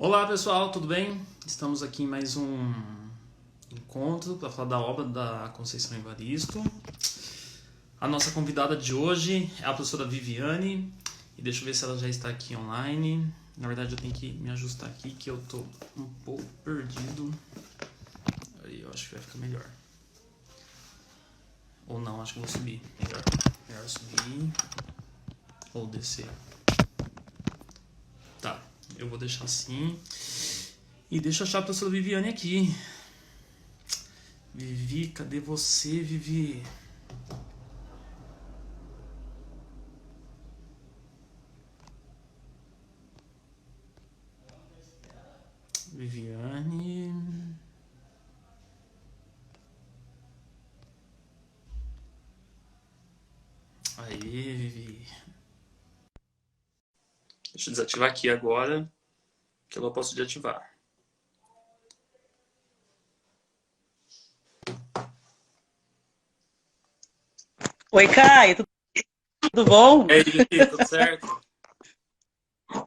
Olá pessoal, tudo bem? Estamos aqui em mais um encontro para falar da obra da Conceição Evaristo. A nossa convidada de hoje é a professora Viviane, e deixa eu ver se ela já está aqui online. Na verdade eu tenho que me ajustar aqui que eu estou um pouco perdido. Aí eu acho que vai ficar melhor. Ou não, acho que eu vou subir. Melhor subir ou descer. Tá, eu vou deixar assim. E deixa eu achar a professora Viviane aqui. Vivi, cadê você, Vivi? Viviane. Aê, Vivi. Deixa eu desativar aqui agora, que eu não posso desativar. Oi, Caio, tudo bom? E aí, Vivi, tudo certo?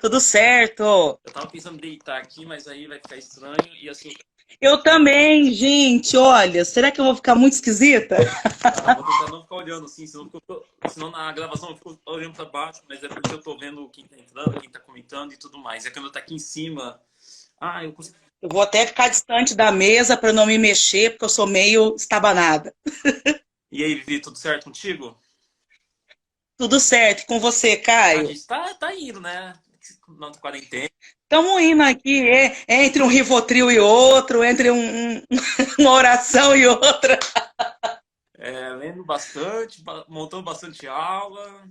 Tudo certo. Eu tava pensando em deitar aqui, mas aí vai ficar estranho e assim. Eu também, gente. Olha, será que eu vou ficar muito esquisita? Ah, vou tentar não ficar olhando assim, senão na gravação eu fico olhando pra baixo, mas é porque eu tô vendo quem tá entrando, quem tá comentando e tudo mais. É quando tá aqui em cima. Ah, eu consigo. Eu vou até ficar distante da mesa para não me mexer, porque eu sou meio estabanada. E aí, Vivi, tudo certo contigo? Tudo certo. E com você, A Caio? gente tá indo, né? Na quarentena. Estamos indo aqui, entre um Rivotril e outro, entre uma oração e outra. Lendo bastante, montando bastante aula.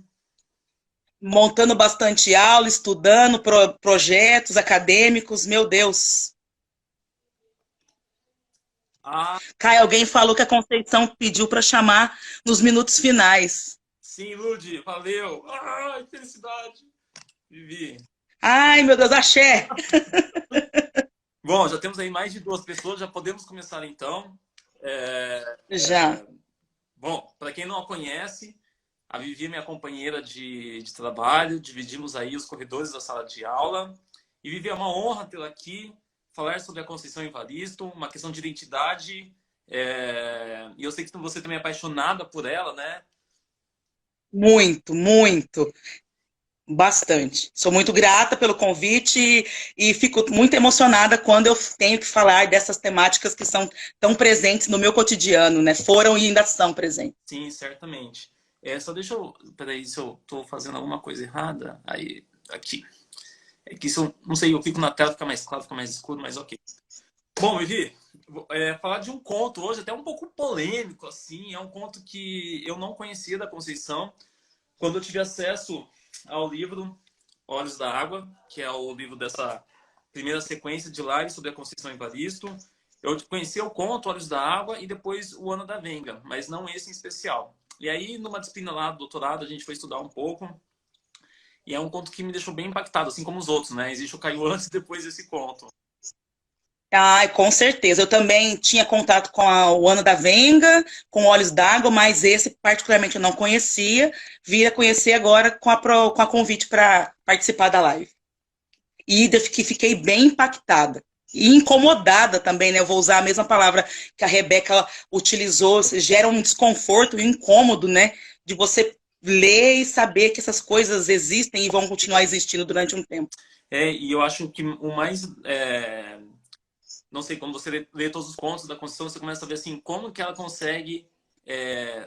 Montando bastante aula, estudando projetos acadêmicos. Meu Deus. Ah, Caio, alguém falou que a Conceição pediu para chamar nos minutos finais. sim, Ludi, valeu. Ai, felicidade. Vivi. Ai, meu Deus, axé! Bom, já temos aí mais de 2 pessoas, já podemos começar então. É, Já. Bom, para quem não a conhece, a Vivi é minha companheira de trabalho, dividimos aí os corredores da sala de aula. E Vivi, é uma honra tê-la aqui, falar sobre a Conceição Evaristo, uma questão de identidade. E eu sei que você também é apaixonada por ela, né? Muito, muito. Bastante. Sou muito grata pelo convite e fico muito emocionada quando eu tenho que falar dessas temáticas que são tão presentes no meu cotidiano, né? Foram e ainda são presentes. Sim, certamente. Só deixa eu. Peraí, se eu estou fazendo alguma coisa errada. Aí, aqui. É que se eu não sei, eu fico na tela, fica mais claro, fica mais escuro, mas ok. Bom, Vivi, falar de um conto hoje, até um pouco polêmico, assim. É um conto que eu não conhecia da Conceição. Quando eu tive acesso ao livro Olhos da Água, que é o livro dessa primeira sequência de lives sobre a Conceição Evaristo, eu conheci o conto Olhos da Água e depois o Ano da Venga, mas não esse em especial. E aí, numa disciplina lá do doutorado, a gente foi estudar um pouco, e é um conto que me deixou bem impactado, assim como os outros, né? Existe o Caio antes e depois desse conto. Ai, com certeza. Eu também tinha contato com o Ano da Venga, com Olhos d'Água, mas esse particularmente eu não conhecia. Vim a conhecer agora com a convite para participar da live. E fiquei bem impactada. E incomodada também, né? Eu vou usar a mesma palavra que a Rebeca utilizou. Gera um desconforto, um incômodo, né? De você ler e saber que essas coisas existem e vão continuar existindo durante um tempo. E eu acho que o mais não sei, quando você lê todos os contos da Constituição, você começa a ver assim, como que ela consegue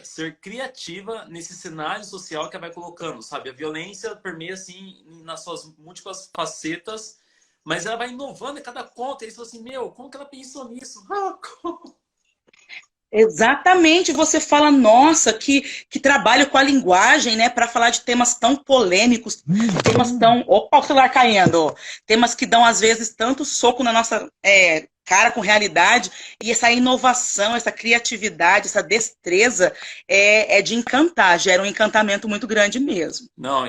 ser criativa nesse cenário social que ela vai colocando, sabe? A violência permeia, assim, nas suas múltiplas facetas, mas ela vai inovando em cada conto, e aí você fala assim, meu, como que ela pensou nisso? Exatamente, você fala, nossa, que trabalho com a linguagem, né, para falar de temas tão polêmicos, temas tão. Opa, o celular caindo! Temas que dão, às vezes, tanto soco na nossa cara com realidade, e essa inovação, essa criatividade, essa destreza é de encantar, gera um encantamento muito grande mesmo. Não,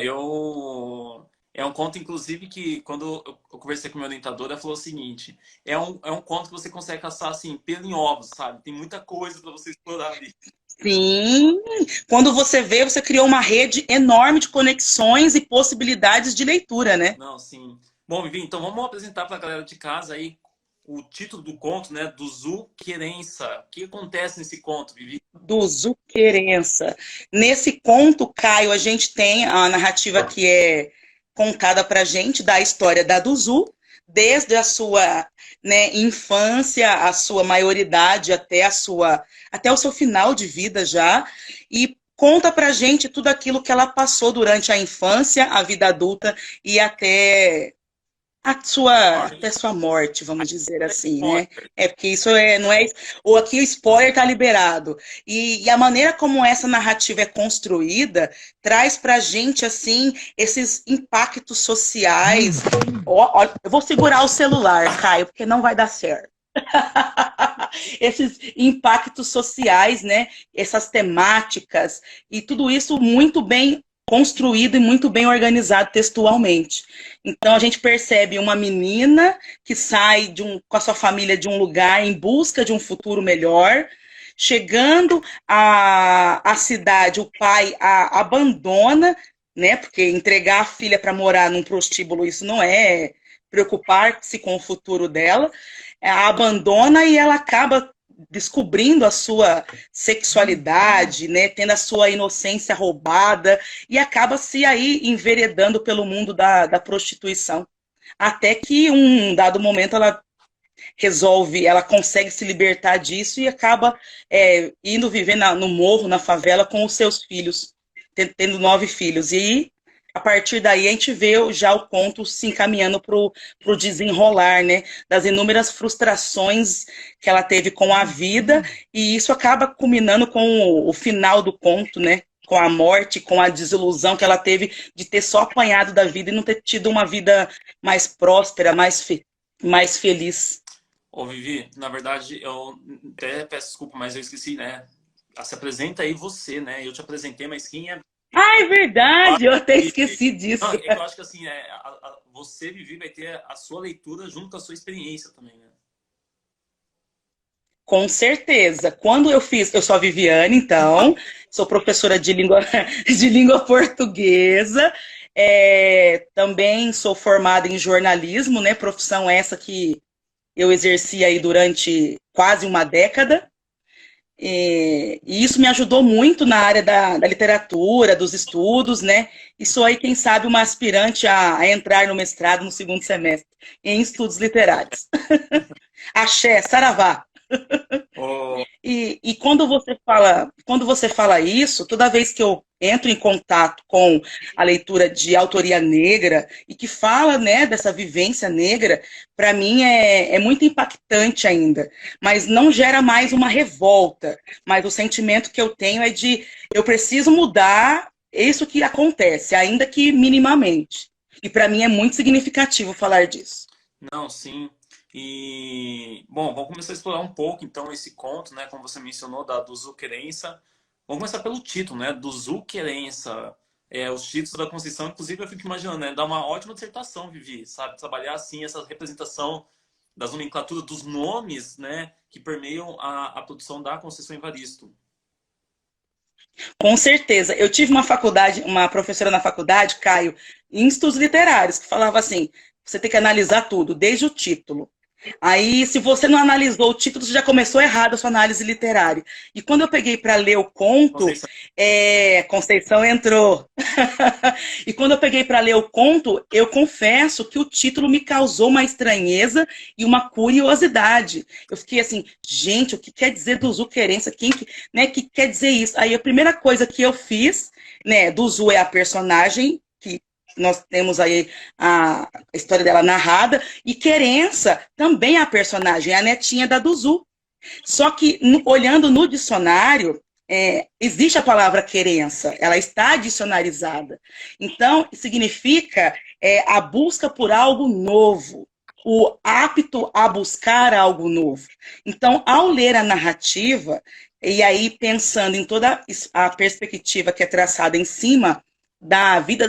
É um conto, inclusive, que quando eu conversei com a minha orientadora, ela falou o seguinte: é um conto que você consegue caçar assim, pelo em ovos, sabe? Tem muita coisa para você explorar ali. Sim, quando você vê, você criou uma rede enorme de conexões e possibilidades de leitura, né? Não, sim. Bom, Vivi, então vamos apresentar para a galera de casa aí o título do conto, né? Do Zu Querença. O que acontece nesse conto, Vivi? Do Zuquerença. Nesse conto, Caio, a gente tem a narrativa que é contada para a gente da história da Duzu, desde a sua, né, infância, a sua maioridade até o seu final de vida já, e conta para a gente tudo aquilo que ela passou durante a infância, a vida adulta e até sua morte, vamos dizer assim, né? É porque isso não é, ou aqui o spoiler tá liberado. E a maneira como essa narrativa é construída traz pra gente assim esses impactos sociais. Ó, eu vou segurar o celular, Caio, porque não vai dar certo. Esses impactos sociais, né? Essas temáticas e tudo isso muito bem construído e muito bem organizado textualmente. Então a gente percebe uma menina que sai com a sua família de um lugar em busca de um futuro melhor, chegando à cidade, o pai a abandona, né? Porque entregar a filha para morar num prostíbulo, isso não é preocupar-se com o futuro dela, a abandona e ela acaba descobrindo a sua sexualidade, né, tendo a sua inocência roubada e acaba se aí enveredando pelo mundo da prostituição. Até que um dado momento ela consegue se libertar disso e acaba indo viver no morro, na favela com os seus filhos, tendo 9 filhos. E a partir daí a gente vê já o conto se encaminhando para o desenrolar, né, das inúmeras frustrações que ela teve com a vida, e isso acaba culminando com o final do conto, né, com a morte, com a desilusão que ela teve de ter só apanhado da vida e não ter tido uma vida mais próspera, mais feliz. Ô, Vivi, na verdade, eu até peço desculpa, mas eu esqueci, né? Se apresenta aí você, né? Eu te apresentei, mas quem é... Ah, é verdade, eu até esqueci disso. Não, é que eu acho que assim, você, Vivi, vai ter a sua leitura junto com a sua experiência também, né? Com certeza. Quando eu sou a Viviane, então, sou professora de língua, de língua portuguesa, também sou formada em jornalismo, né? Profissão essa que eu exerci aí durante quase uma década. E isso me ajudou muito na área da literatura, dos estudos, né? E sou aí, quem sabe, uma aspirante a entrar no mestrado no segundo semestre, em estudos literários. Axé, saravá. Oh. E quando você fala isso, toda vez que eu entro em contato com a leitura de autoria negra e que fala, né, dessa vivência negra, para mim é muito impactante ainda, mas não gera mais uma revolta, mas o sentimento que eu tenho é de eu preciso mudar isso que acontece, ainda que minimamente. E para mim é muito significativo falar disso. Não, sim. E, bom, vamos começar a explorar um pouco, então, esse conto, né? Como você mencionou, do Zuquerença. Vamos começar pelo título, né? Do Zuquerença. Os títulos da Conceição, inclusive, eu fico imaginando, né? Dá uma ótima dissertação, Vivi, sabe? Trabalhar, assim, essa representação das nomenclaturas, dos nomes, né? Que permeiam a produção da Conceição Evaristo. Com certeza. Eu tive uma professora na faculdade, Caio, em estudos literários, que falava assim, você tem que analisar tudo, desde o título. Aí, se você não analisou o título, você já começou errado a sua análise literária. E quando eu peguei para ler o conto, Conceição entrou. E quando eu peguei para ler o conto, eu confesso que o título me causou uma estranheza e uma curiosidade. Eu fiquei assim, gente, o que quer dizer do Zu Querença? Quem que quer dizer isso? Aí a primeira coisa que eu fiz, né, do Zu é a personagem que nós temos aí a história dela narrada, e Querença também é a personagem, é a netinha da Duzu. Só que, olhando no dicionário, existe a palavra querença, ela está dicionarizada. Então, significa a busca por algo novo, o apto a buscar algo novo. Então, ao ler a narrativa, e aí pensando em toda a perspectiva que é traçada em cima da vida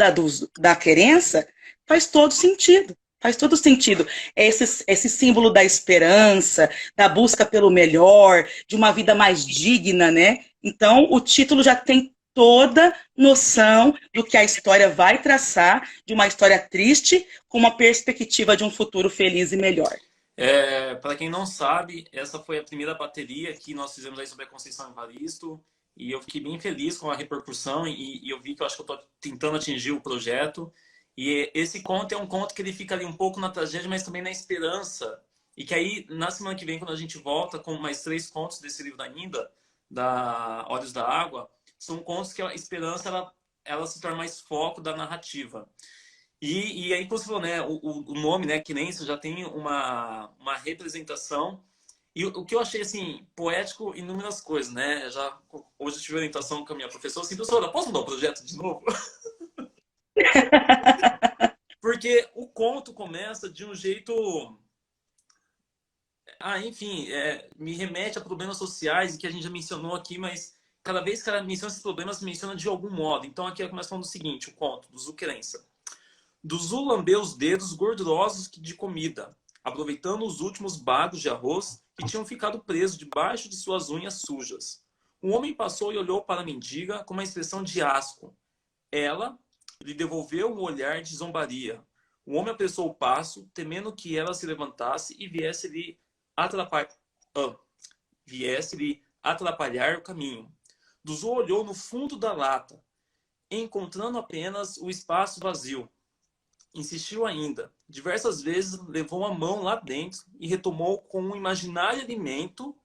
da querença, faz todo sentido. Faz todo sentido. É esse símbolo da esperança, da busca pelo melhor, de uma vida mais digna, né? Então, o título já tem toda noção do que a história vai traçar, de uma história triste, com uma perspectiva de um futuro feliz e melhor. Para quem não sabe, essa foi a primeira bateria que nós fizemos aí sobre a Conceição Evaristo, e eu fiquei bem feliz com a repercussão, e eu vi que eu acho que eu estou tentando atingir o projeto. E esse conto é um conto que ele fica ali um pouco na tragédia, mas também na esperança. E que aí, na semana que vem, quando a gente volta com mais 3 contos desse livro ainda, da Olhos da Água, são contos que a esperança ela se torna mais foco da narrativa. E aí, como você falou, né, o nome, né, Querência, já tem uma representação. E o que eu achei, assim, poético em inúmeras coisas, né? Hoje eu tive orientação com a minha professora, assim, professora, posso mudar o projeto de novo? Porque o conto começa de um jeito... enfim, me remete a problemas sociais que a gente já mencionou aqui, mas cada vez que ela menciona esses problemas, menciona de algum modo. Então aqui ela começa falando o seguinte, o conto do Zu Querência. Do Zu lambeu os dedos gordurosos de comida, aproveitando os últimos bagos de arroz que tinham ficado presos debaixo de suas unhas sujas. Um homem passou e olhou para a mendiga com uma expressão de asco. Ela lhe devolveu um olhar de zombaria. O homem apressou o passo, temendo que ela se levantasse e viesse-lhe atrapalhar o caminho. Duzu olhou no fundo da lata, encontrando apenas o espaço vazio. Insistiu ainda. Diversas vezes levou a mão lá dentro e retomou com um imaginário alimento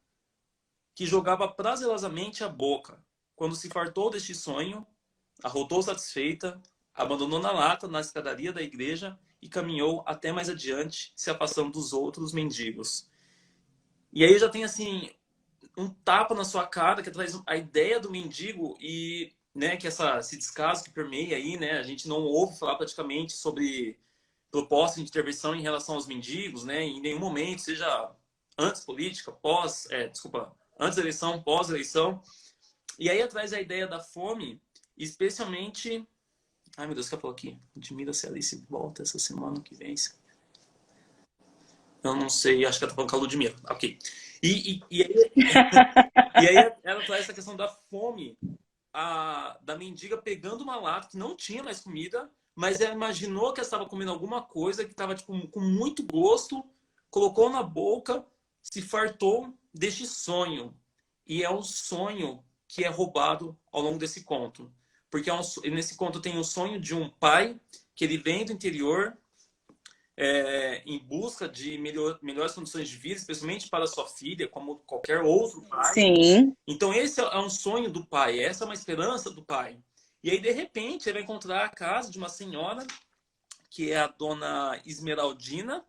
que jogava prazerosamente à boca. Quando se fartou deste sonho, arrotou satisfeita, abandonou na lata na escadaria da igreja e caminhou até mais adiante, se afastando dos outros mendigos. E aí já tem assim um tapa na sua cara que traz a ideia do mendigo e, né, que esse descaso que permeia aí, né, a gente não ouve falar praticamente sobre proposta de intervenção em relação aos mendigos, né, em nenhum momento, seja antes política, antes da eleição, pós-eleição. E aí traz a ideia da fome, especialmente... Ai, meu Deus, o que eu falo aqui? Admira se a Alice volta essa semana que vem. Eu não sei, acho que ela tá falando com a Ludmilla. Ok. E aí ela traz essa questão da fome, da mendiga pegando uma lata que não tinha mais comida, mas ela imaginou que ela estava comendo alguma coisa que estava tipo, com muito gosto, colocou na boca, se fartou deste sonho. E é um sonho que é roubado ao longo desse conto. Porque nesse conto tem o sonho de um pai que ele vem do interior em busca de melhores condições de vida, especialmente para sua filha, como qualquer outro pai. Sim. Então esse é um sonho do pai, essa é uma esperança do pai. E aí, de repente, ele vai encontrar a casa de uma senhora, que é a dona Esmeraldina.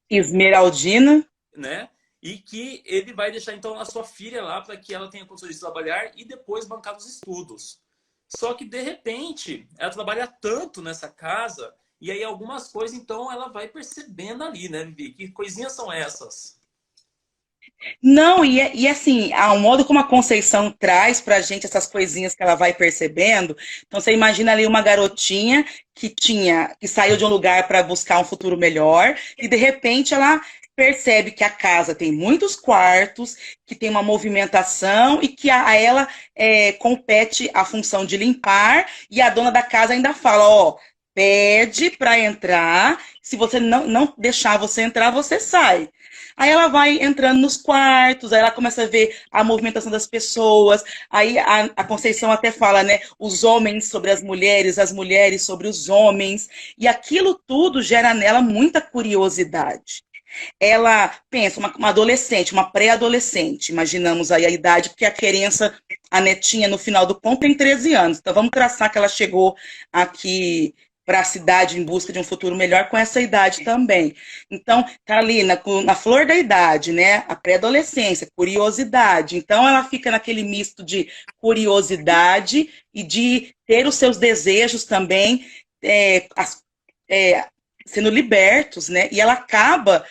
Esmeraldina. Né? E que ele vai deixar, então, a sua filha lá para que ela tenha condições de trabalhar e depois bancar os estudos. Só que, de repente, ela trabalha tanto nessa casa, e aí algumas coisas, então, ela vai percebendo ali, né, Vivi? Que coisinhas são essas? Não, e assim, o modo como a Conceição traz pra gente essas coisinhas que ela vai percebendo. Então, você imagina ali uma garotinha que saiu de um lugar para buscar um futuro melhor, e de repente ela percebe que a casa tem muitos quartos, que tem uma movimentação e que a ela compete a função de limpar, e a dona da casa ainda fala, ó, pede para entrar, se você não deixar você entrar, você sai. Aí ela vai entrando nos quartos, aí ela começa a ver a movimentação das pessoas, aí a Conceição até fala, né, os homens sobre as mulheres sobre os homens, e aquilo tudo gera nela muita curiosidade. Ela pensa, uma adolescente, uma pré-adolescente, imaginamos aí a idade, porque a Querência, a netinha, no final do conto, tem 13 anos. Então vamos traçar que ela chegou aqui para a cidade em busca de um futuro melhor com essa idade também. Então, tá ali na flor da idade, né? A pré-adolescência, curiosidade. Então, ela fica naquele misto de curiosidade e de ter os seus desejos também sendo libertos, né? E ela acaba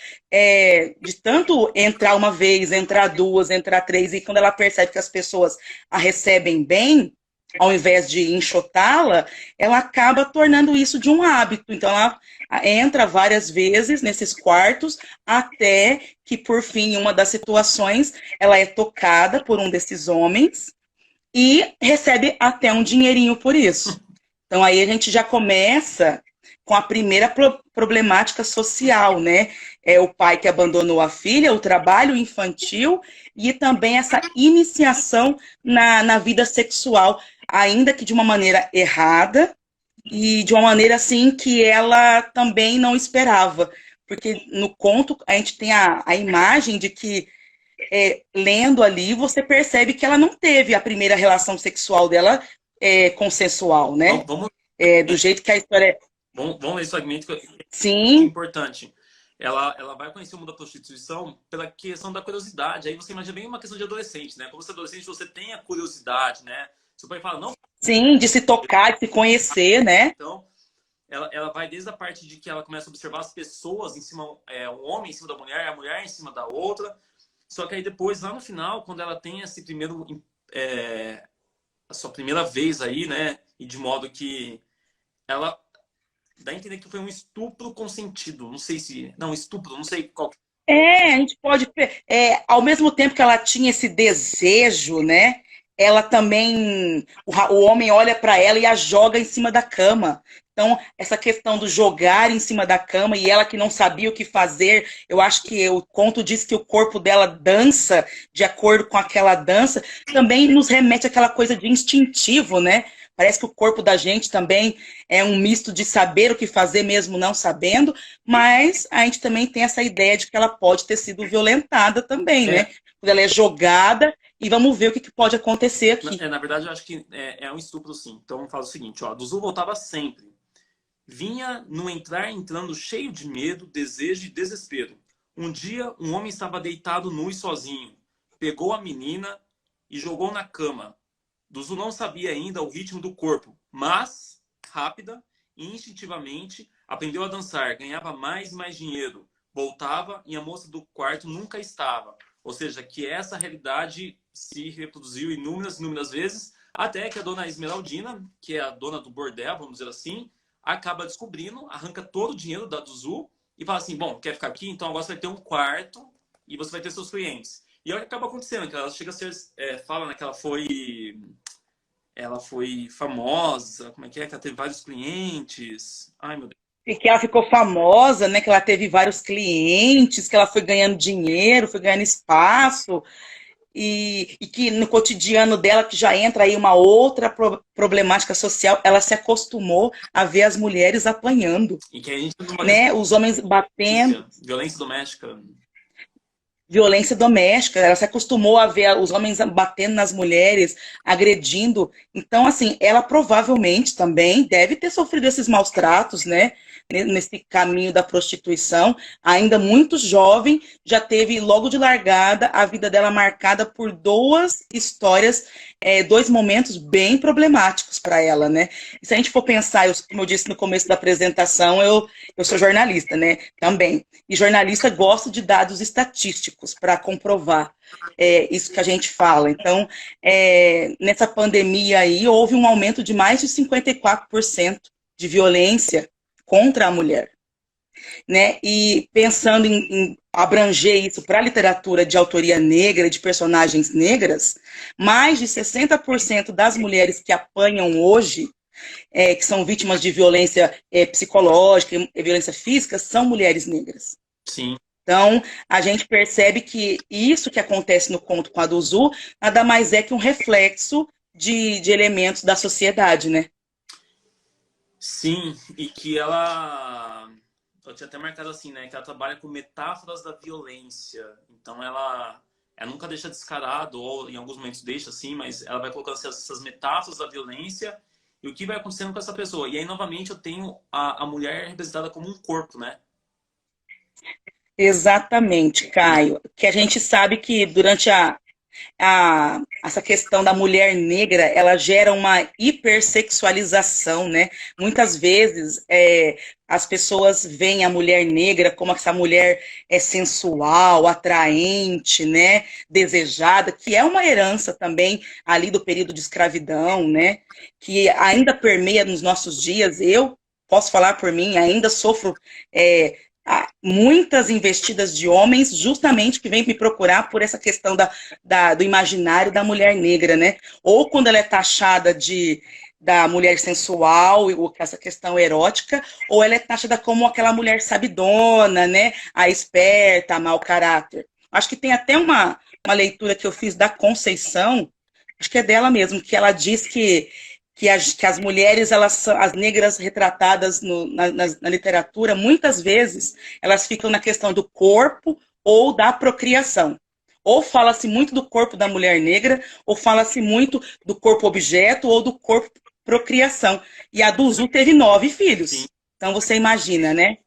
de tanto entrar uma vez, entrar duas, entrar três, e quando ela percebe que as pessoas a recebem bem, ao invés de enxotá-la, ela acaba tornando isso de um hábito. Então, ela entra várias vezes nesses quartos, até que, por fim, em uma das situações, ela é tocada por um desses homens e recebe até um dinheirinho por isso. Então, aí a gente já começa com a primeira problemática social, né? É o pai que abandonou a filha, o trabalho infantil e também essa iniciação na vida sexual, ainda que de uma maneira errada e de uma maneira assim que ela também não esperava. Porque no conto a gente tem a imagem de que, lendo ali, você percebe que ela não teve a primeira relação sexual dela consensual, né? Do jeito que a história é. Vamos ler esse fragmento que é Sim. importante. Ela vai conhecer o mundo da prostituição pela questão da curiosidade. Aí você imagina bem uma questão de adolescente, né? Como você é adolescente, você tem a curiosidade, né? Seu pai fala, não. Sim, de se tocar, de se conhecer, né? Então, ela vai desde a parte de que ela começa a observar as pessoas em cima, um homem em cima da mulher, a mulher em cima da outra. Só que aí depois, lá no final, quando ela tem esse primeiro, a sua primeira vez aí, né? E de modo que ela dá a entender que foi um estupro consentido. Não sei se... Não, estupro, não sei qual... A gente pode... ao mesmo tempo que ela tinha esse desejo, né? Ela também... O homem olha para ela e a joga em cima da cama. Então, essa questão do jogar em cima da cama e ela que não sabia o que fazer, eu acho que o conto diz que o corpo dela dança de acordo com aquela dança, também nos remete àquela coisa de instintivo, né? Parece que o corpo da gente também é um misto de saber o que fazer mesmo não sabendo, mas a gente também tem essa ideia de que ela pode ter sido violentada também, né? Quando ela é jogada, e vamos ver o que pode acontecer aqui. Na verdade, eu acho que é um estupro, sim. Então, faz o seguinte, ó, Duzu voltava sempre. Vinha no entrar entrando cheio de medo, desejo e desespero. Um dia, um homem estava deitado nu e sozinho. Pegou a menina e jogou na cama. Duzu não sabia ainda o ritmo do corpo, mas, rápida e instintivamente, aprendeu a dançar, ganhava mais e mais dinheiro, voltava e a moça do quarto nunca estava. Ou seja, que essa realidade se reproduziu inúmeras vezes, até que a dona Esmeraldina, que é a dona do bordel, vamos dizer assim, acaba descobrindo, arranca todo o dinheiro da Duzu e fala assim, bom, quer ficar aqui? Então agora você vai ter um quarto e você vai ter seus clientes. E olha o que acaba acontecendo, que ela chega a ser, fala, né, que ela foi famosa, como é que ela teve vários clientes. Ai, meu Deus. E que ela ficou famosa, né, que ela teve vários clientes, que ela foi ganhando dinheiro, foi ganhando espaço, e que no cotidiano dela, que já entra aí uma outra problemática social, ela se acostumou a ver as mulheres apanhando. E que a gente né, os homens batendo. Violência doméstica. Violência doméstica, ela se acostumou a ver os homens batendo nas mulheres, agredindo. Então, assim, ela provavelmente também deve ter sofrido esses maus tratos, né? Nesse caminho da prostituição. Ainda muito jovem, já teve logo de largada a vida dela marcada por duas histórias, dois momentos bem problemáticos para ela, né? E se a gente for pensar, como eu disse no começo da apresentação, eu sou jornalista, né? Também. E jornalista gosta de dados estatísticos para comprovar isso que a gente fala. Então, nessa pandemia aí, houve um aumento de mais de 54% de violência contra a mulher. Né? E pensando em abranger isso para a literatura de autoria negra, de personagens negras, mais de 60% das mulheres que apanham hoje, que são vítimas de violência psicológica e violência física, são mulheres negras. Sim. Então, a gente percebe que isso que acontece no conto com a Duzu nada mais é que um reflexo de elementos da sociedade, né? Sim, e que ela... Eu tinha até marcado assim, né? Que ela trabalha com metáforas da violência. Então, ela nunca deixa descarado, ou em alguns momentos deixa assim, mas ela vai colocando essas metáforas da violência e o que vai acontecendo com essa pessoa. E aí, novamente, eu tenho a mulher representada como um corpo, né? Exatamente, Caio. Que a gente sabe que durante essa questão da mulher negra, ela gera uma hipersexualização, né? Muitas vezes, as pessoas veem a mulher negra como essa mulher sensual, atraente, né, desejada, que é uma herança também ali do período de escravidão, né, que ainda permeia nos nossos dias. Eu posso falar por mim, ainda sofro muitas investidas de homens justamente que vêm me procurar por essa questão do imaginário da mulher negra, né, ou quando ela é taxada da mulher sensual, essa questão erótica, ou ela é taxada como aquela mulher sabidona, né? A esperta, a mau caráter. Acho que tem até uma leitura que eu fiz da Conceição, acho que é dela mesmo, que ela diz que as mulheres, elas são, as negras retratadas na literatura, muitas vezes, elas ficam na questão do corpo ou da procriação. Ou fala-se muito do corpo da mulher negra, ou fala-se muito do corpo objeto, ou do corpo procriação. E a Duzu teve 9 filhos. Sim. Então você imagina, né?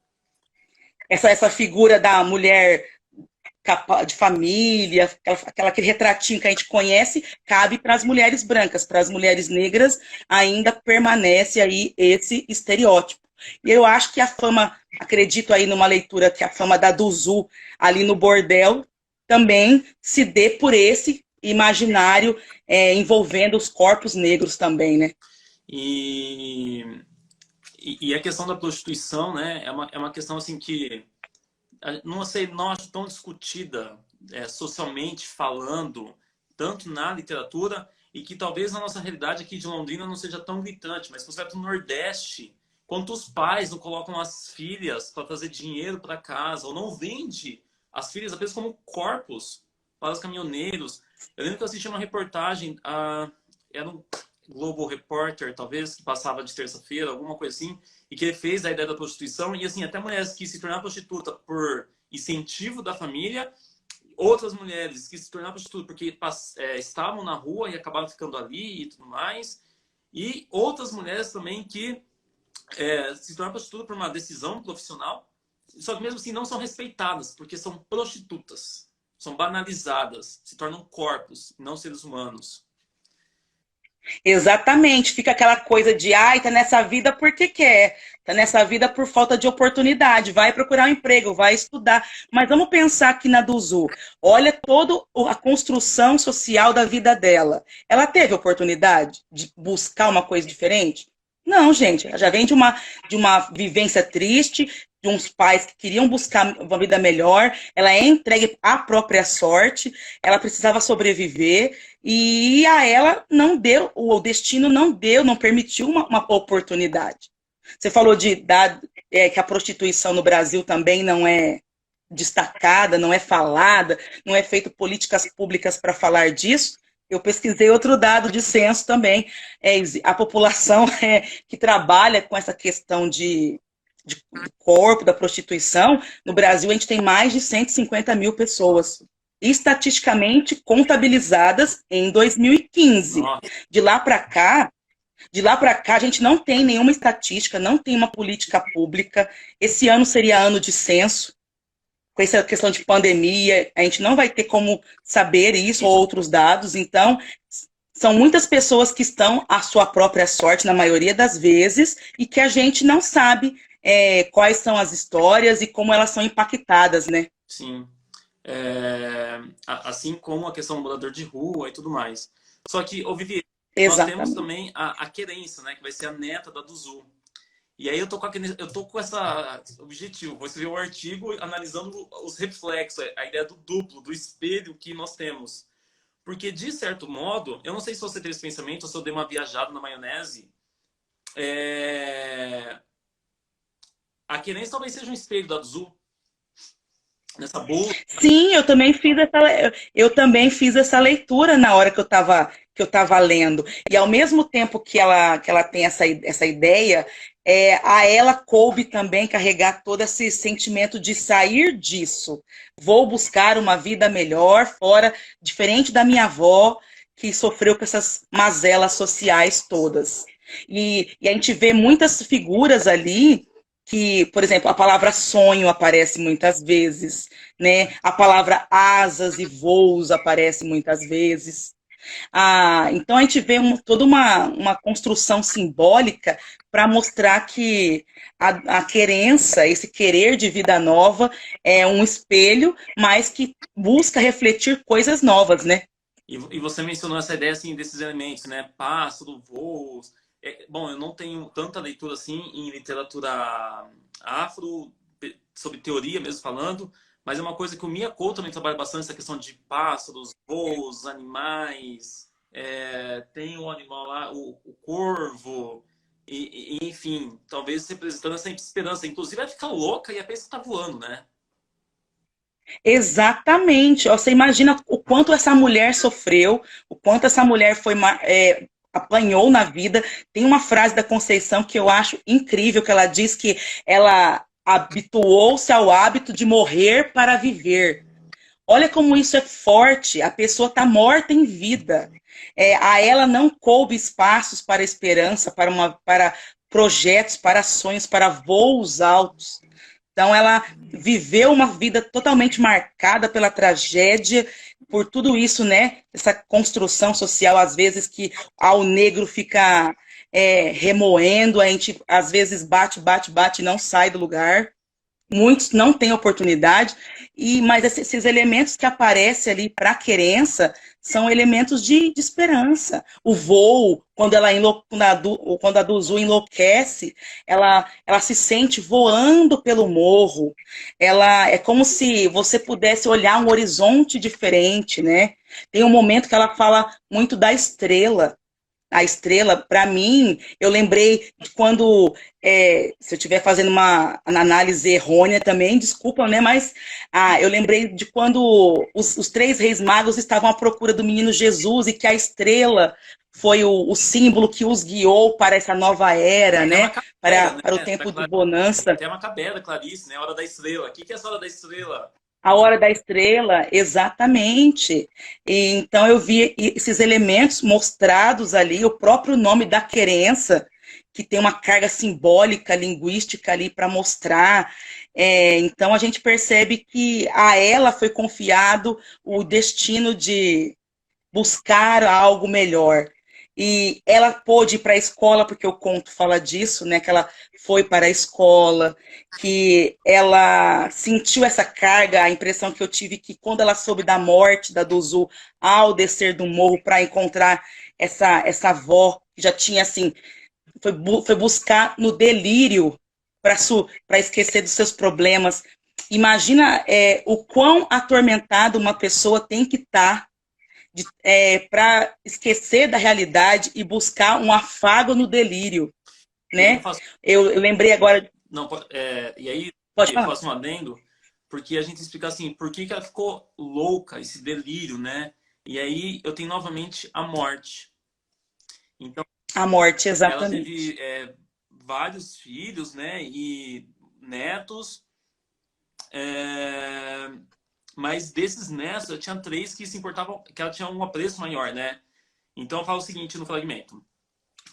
Essa figura da mulher de família, aquele retratinho que a gente conhece, cabe para as mulheres brancas, para as mulheres negras ainda permanece aí esse estereótipo. E eu acho que a fama, acredito aí numa leitura que a fama da Duzu ali no bordel também se dê por esse imaginário envolvendo os corpos negros também, né? E a questão da prostituição, né, é uma questão assim que não sei, não acho tão discutida socialmente falando, tanto na literatura, e que talvez na nossa realidade aqui de Londrina não seja tão gritante, mas se você vai para o Nordeste, quantos pais não colocam as filhas para trazer dinheiro para casa, ou não vende as filhas apenas como corpos para os caminhoneiros. Eu lembro que eu assisti uma reportagem, era um Globo Repórter, talvez, que passava de terça-feira, alguma coisa assim, e que ele fez a ideia da prostituição, e assim, até mulheres que se tornaram prostituta por incentivo da família, outras mulheres que se tornaram prostituta porque estavam na rua e acabaram ficando ali e tudo mais, e outras mulheres também que se tornaram prostituta por uma decisão profissional, só que mesmo assim não são respeitadas, porque são prostitutas, são banalizadas, se tornam corpos, não seres humanos. Exatamente, fica aquela coisa de, tá nessa vida porque quer, tá nessa vida por falta de oportunidade, vai procurar um emprego, vai estudar. Mas vamos pensar aqui na Duzu, olha toda a construção social da vida dela. Ela teve oportunidade de buscar uma coisa diferente? Não, gente, ela já vem de uma vivência triste, de uns pais que queriam buscar uma vida melhor, ela é entregue à própria sorte, ela precisava sobreviver, e a ela não deu, o destino não deu, não permitiu uma oportunidade. Você falou que a prostituição no Brasil também não é destacada, não é falada, não é feito políticas públicas para falar disso. Eu pesquisei outro dado de censo também. A população que trabalha com essa questão do corpo, da prostituição, no Brasil a gente tem mais de 150 mil pessoas estatisticamente contabilizadas em 2015. De lá para cá, a gente não tem nenhuma estatística, não tem uma política pública. Esse ano seria ano de censo. Com essa questão de pandemia, a gente não vai ter como saber isso ou outros dados. Então, são muitas pessoas que estão à sua própria sorte, na maioria das vezes, e que a gente não sabe quais são as histórias e como elas são impactadas, né? Sim. Assim como a questão do morador de rua e tudo mais. Só que, Vivi, nós temos também a Querência, né, que vai ser a neta da Duzu. E aí eu tô com esse objetivo, vou escrever um artigo analisando os reflexos, a ideia do duplo, do espelho que nós temos. Porque, de certo modo, eu não sei se você teve esse pensamento ou se eu dei uma viajada na maionese, a Querência talvez seja um espelho da Duzu. Nessa boa. Sim, eu também fiz essa leitura na hora que eu estava lendo. E ao mesmo tempo que ela tem essa ideia, a ela coube também carregar todo esse sentimento de sair disso. Vou buscar uma vida melhor fora, diferente da minha avó, que sofreu com essas mazelas sociais todas. E a gente vê muitas figuras ali que, por exemplo, a palavra sonho aparece muitas vezes, né? A palavra asas e voos aparece muitas vezes. Então a gente vê toda uma construção simbólica para mostrar que a querença, esse querer de vida nova, é um espelho, mas que busca refletir coisas novas, né? E você mencionou essa ideia assim desses elementos, né? Pássaro, voos. Bom, eu não tenho tanta leitura assim em literatura afro, sobre teoria mesmo falando, mas é uma coisa que o Miyako também trabalha bastante, essa questão de pássaros, voos, animais. Tem um animal lá, o corvo, enfim, talvez representando essa esperança. Inclusive, vai ficar louca e a pensa que tá voando, né? Exatamente. Você imagina o quanto essa mulher sofreu, o quanto essa mulher apanhou na vida. Tem uma frase da Conceição que eu acho incrível, que ela diz que ela habituou-se ao hábito de morrer para viver. Olha como isso é forte. A pessoa está morta em vida. A ela não coube espaços para esperança, para projetos, para sonhos, para voos altos. Então, ela viveu uma vida totalmente marcada pela tragédia, por tudo isso, né? Essa construção social, às vezes, que ao negro fica remoendo, a gente às vezes bate, bate, bate e não sai do lugar. Muitos não têm oportunidade, mas esses elementos que aparecem ali para a querença são elementos de esperança. O voo, quando a Duzu enlouquece, ela se sente voando pelo morro. Ela é como se você pudesse olhar um horizonte diferente, né? Tem um momento que ela fala muito da estrela. A estrela, para mim, eu lembrei de quando, se eu estiver fazendo uma análise errônea também, desculpa, né? Mas eu lembrei de quando os três reis magos estavam à procura do menino Jesus e que a estrela foi o símbolo que os guiou para essa nova era, né? Para o tempo de bonança. Tem a Macabé, Clarice, né? A Hora da Estrela. O que é essa Hora da Estrela? A Hora da Estrela, exatamente. Então eu vi esses elementos mostrados ali, o próprio nome da querença, que tem uma carga simbólica, linguística ali para mostrar. Então a gente percebe que a ela foi confiado o destino de buscar algo melhor. E ela pôde ir para a escola, porque o conto fala disso, né? Que ela foi para a escola, que ela sentiu essa carga, a impressão que eu tive que quando ela soube da morte da Duzu, ao descer do morro para encontrar essa avó, que já tinha assim, foi buscar no delírio para esquecer dos seus problemas. Imagina o quão atormentada uma pessoa tem que estar para esquecer da realidade e buscar um afago no delírio, né? Eu lembrei agora... Não, e aí Pode eu falar. faço um adendo, porque a gente explica assim, por que ela ficou louca, esse delírio, né? E aí eu tenho novamente a morte. Então, a morte, ela exatamente. teve vários filhos, né? E netos. Mas desses netos, eu tinha três que se importavam, que ela tinha um apreço maior, né? Então eu falo o seguinte no fragmento.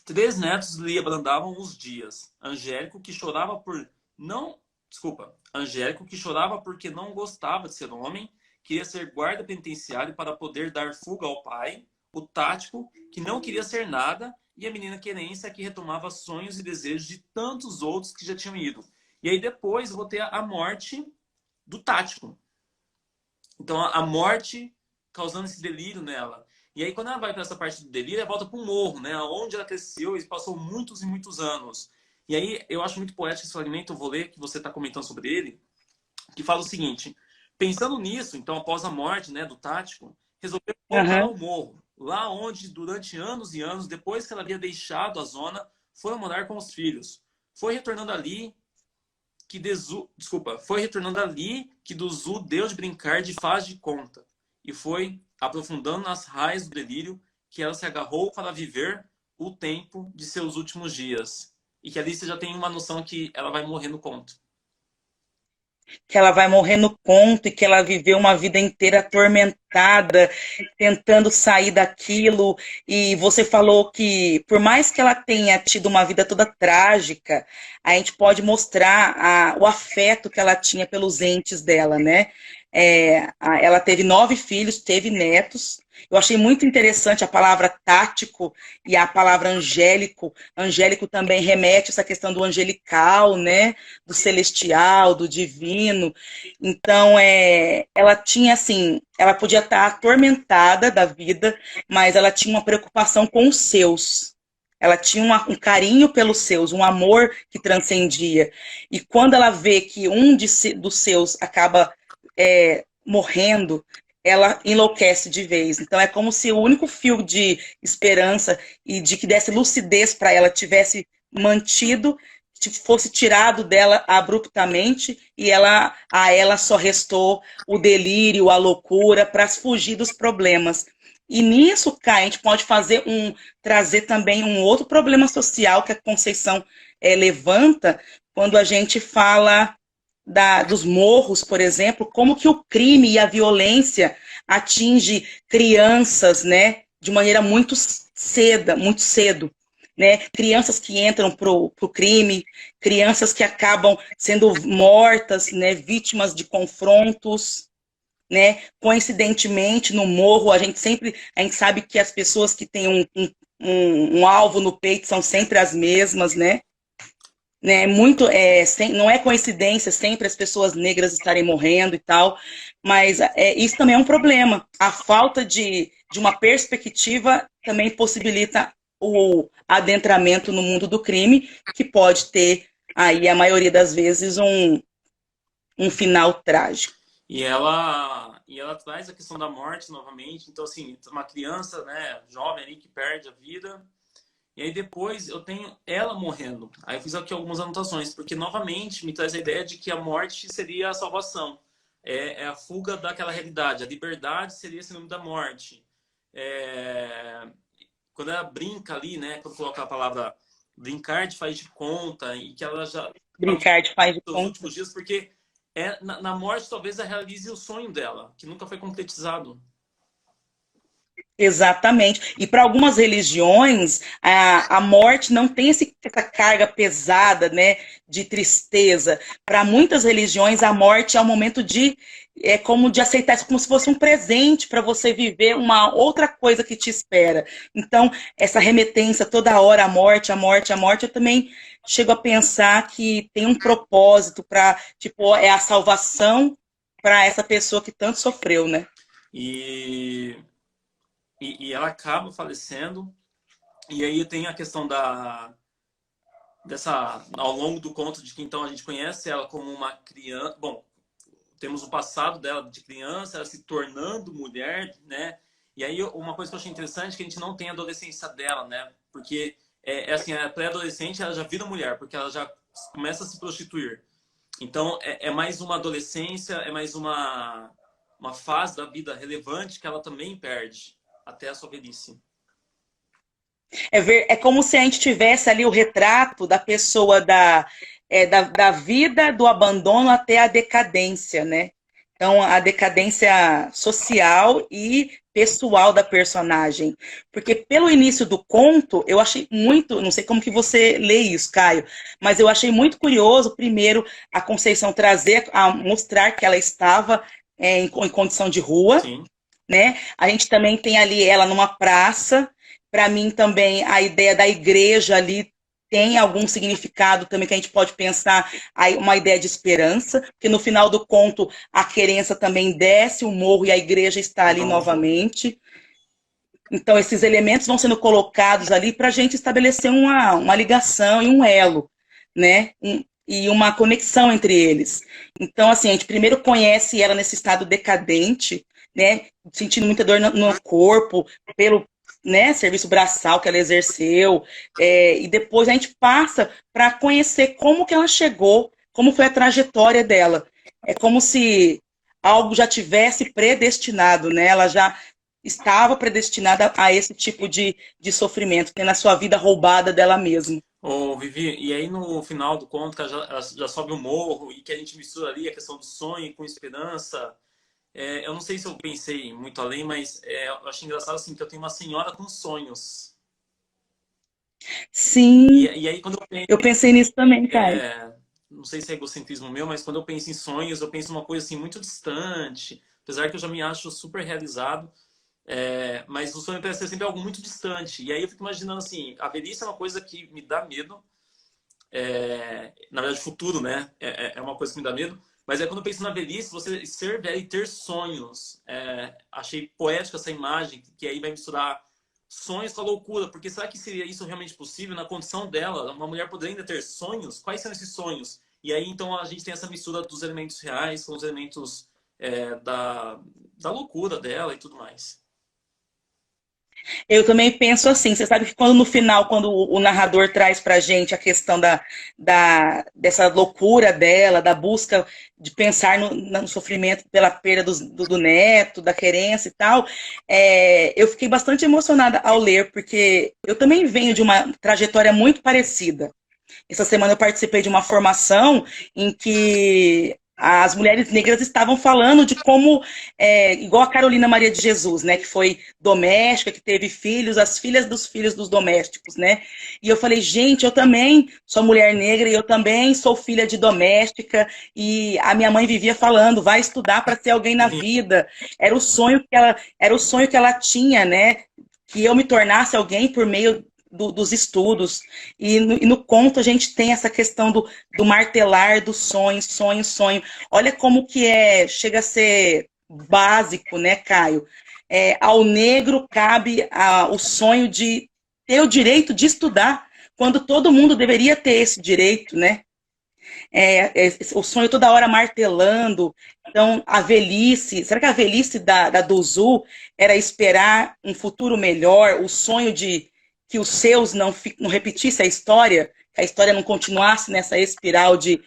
3 netos lhe abrandavam os dias. Angélico, que chorava por não... Desculpa. Angélico, que chorava porque não gostava de ser homem, queria ser guarda penitenciário para poder dar fuga ao pai. O Tático, que não queria ser nada. E a menina Querência, que retomava sonhos e desejos de tantos outros que já tinham ido. E aí depois eu vou ter a morte do Tático. Então a morte causando esse delírio nela. E aí, quando ela vai para essa parte do delírio, ela volta para o morro, né? Onde ela cresceu e passou muitos e muitos anos. E aí, eu acho muito poético esse fragmento, eu vou ler, que você está comentando sobre ele, que fala o seguinte: pensando nisso, então, após a morte, né, do Tático, resolveu voltar ao morro, lá onde, durante anos e anos, depois que ela havia deixado a zona, foi morar com os filhos. Foi retornando ali que Duzu deu de brincar de faz de conta. E foi aprofundando nas raias do delírio que ela se agarrou para viver o tempo de seus últimos dias. E que ali você já tem uma noção que ela vai morrer no conto. Que ela vai morrer no conto e que ela viveu uma vida inteira atormentada, tentando sair daquilo. E você falou que, por mais que ela tenha tido uma vida toda trágica, a gente pode mostrar o afeto que ela tinha pelos entes dela, né? Ela teve 9 filhos, teve netos. Eu achei muito interessante a palavra tático e a palavra angélico. Angélico também remete a essa questão do angelical, né? Do celestial, do divino. Então, ela tinha assim, ela podia estar atormentada da vida, mas ela tinha uma preocupação com os seus. Ela tinha um carinho pelos seus, um amor que transcendia. E quando ela vê que dos seus acaba morrendo, ela enlouquece de vez. Então é como se o único fio de esperança e de que desse lucidez para ela tivesse mantido, fosse tirado dela abruptamente e a ela só restou o delírio, a loucura para fugir dos problemas. E nisso, Kai, a gente pode trazer também um outro problema social que a Conceição levanta quando a gente fala dos morros, por exemplo, como que o crime e a violência atinge crianças, né, de maneira muito cedo, né, crianças que entram pro crime, crianças que acabam sendo mortas, né, vítimas de confrontos, né, coincidentemente no morro a gente sabe que as pessoas que têm um alvo no peito são sempre as mesmas, né, não é coincidência sempre as pessoas negras estarem morrendo e tal, mas isso também é um problema. A falta de uma perspectiva também possibilita o adentramento no mundo do crime, que pode ter aí, a maioria das vezes, um final trágico. E ela traz a questão da morte novamente. Então, assim, uma criança, né, jovem ali que perde a vida. E aí depois eu tenho ela morrendo. Aí eu fiz aqui algumas anotações, porque novamente me traz a ideia de que a morte seria a salvação. É a fuga daquela realidade. A liberdade seria sinônimo da morte. Quando ela brinca ali, né? Quando coloca a palavra brincar de faz de conta, e que ela já... Brincar de faz de conta. Nos últimos dias, porque na morte talvez ela realize o sonho dela, que nunca foi concretizado. Exatamente. E para algumas religiões, a morte não tem essa carga pesada, né, de tristeza. Para muitas religiões, a morte é um momento como de aceitar isso como se fosse um presente para você viver uma outra coisa que te espera. Então, essa remetência toda hora à morte, à morte, à morte, eu também chego a pensar que tem um propósito para, tipo, é a salvação para essa pessoa que tanto sofreu, né? E ela acaba falecendo. E aí tem a questão ao longo do conto, de que então a gente conhece ela como uma criança. Bom, temos o passado dela de criança, ela se tornando mulher, né? E aí uma coisa que eu achei interessante é que a gente não tem a adolescência dela, né? Porque assim, a pré-adolescente ela já vira mulher, porque ela já começa a se prostituir. Então é mais uma adolescência, é mais uma fase da vida relevante que ela também perde até a sua velhice. É como se a gente tivesse ali o retrato da pessoa da vida, do abandono até a decadência, né? Então, a decadência social e pessoal da personagem. Porque pelo início do conto, eu achei muito, não sei como que você lê isso, Caio, mas eu achei muito curioso, primeiro, a Conceição mostrar que ela estava em condição de rua. Sim. Né? A gente também tem ali ela numa praça. Para mim também a ideia da igreja ali tem algum significado também que a gente pode pensar uma ideia de esperança, porque no final do conto a querência também desce o morro e a igreja está ali novamente. Então esses elementos vão sendo colocados ali para a gente estabelecer uma ligação e um elo, né? E uma conexão entre eles. Então assim, a gente primeiro conhece ela nesse estado decadente, né, sentindo muita dor no corpo, pelo, né, serviço braçal que ela exerceu, e depois a gente passa para conhecer como que ela chegou, como foi a trajetória dela. É como se algo já tivesse predestinado, né? Ela já estava predestinada a esse tipo de sofrimento, tendo a sua vida roubada dela mesma. Ô, Vivi, e aí no final do conto, que ela já sobe o morro e que a gente mistura ali a questão do sonho com esperança. Eu não sei se eu pensei muito além, mas eu achei engraçado assim, que eu tenho uma senhora com sonhos. Sim, E aí quando eu pensei nisso também, cara. não sei se é egocentrismo meu, mas quando eu penso em sonhos, eu penso uma coisa assim muito distante, apesar que eu já me acho super realizado, mas o sonho parece ser sempre algo muito distante. E aí eu fico imaginando assim, a velhice é uma coisa que me dá medo, na verdade, o futuro, né? É uma coisa que me dá medo. Mas é quando eu penso na velhice, você ser velho e ter sonhos. Achei poética essa imagem, que aí vai misturar sonhos com a loucura. Porque será que seria isso realmente possível na condição dela? Uma mulher poderia ainda ter sonhos? Quais são esses sonhos? E aí, então, a gente tem essa mistura dos elementos reais com os elementos da loucura dela e tudo mais. Eu também penso assim, você sabe que quando no final, quando o narrador traz pra gente a questão dessa loucura dela, da busca de pensar no sofrimento pela perda do neto, da querência e tal, eu fiquei bastante emocionada ao ler, porque eu também venho de uma trajetória muito parecida. Essa semana eu participei de uma formação em que as mulheres negras estavam falando de como, igual a Carolina Maria de Jesus, né, que foi doméstica, que teve filhos, as filhas dos filhos dos domésticos, né? E eu falei, gente, eu também sou mulher negra e eu também sou filha de doméstica, e a minha mãe vivia falando, vai estudar para ser alguém na vida. Era o sonho que ela tinha, né? Que eu me tornasse alguém por meio dos estudos. E no conto a gente tem essa questão do martelar do sonho, sonho, sonho. Olha como que chega a ser básico, né, Caio? Ao negro cabe o sonho de ter o direito de estudar, quando todo mundo deveria ter esse direito, né? O sonho toda hora martelando. Então, a velhice, será que a velhice da Duzu era esperar um futuro melhor, o sonho de que os seus não repetissem a história, que a história não continuasse nessa espiral de